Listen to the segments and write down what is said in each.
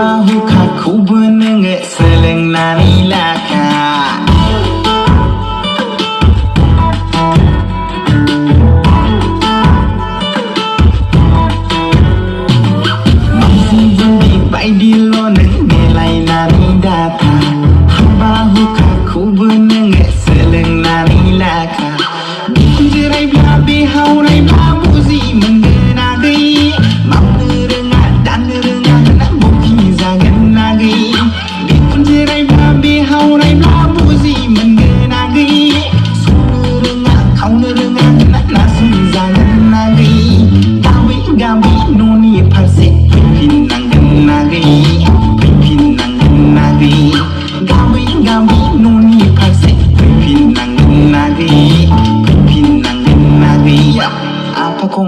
hukaku benenge seleng nani laka Mampu bendi baidi lo ngelai nani data Hamba hukaku benenge seleng nani laka Jirai blabi haurai babuzi mengenagi Mampu rengat dan rengat nak buki zangan lagi Jirai blabi haurai babuzi mengenagi Suruh rengat kau rengat nak nasu zangan lagi Gawi gawi noni parse pinang genagi Pinang genagi Gawi gawi noni parse pinang genagi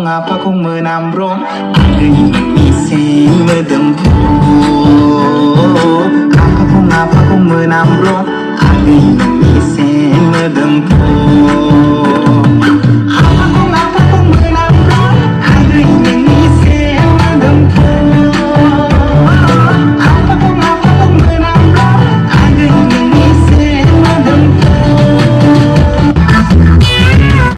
Apa kong menambrong Ada yang memising medempuh Apa kong menambrong Ada yang memising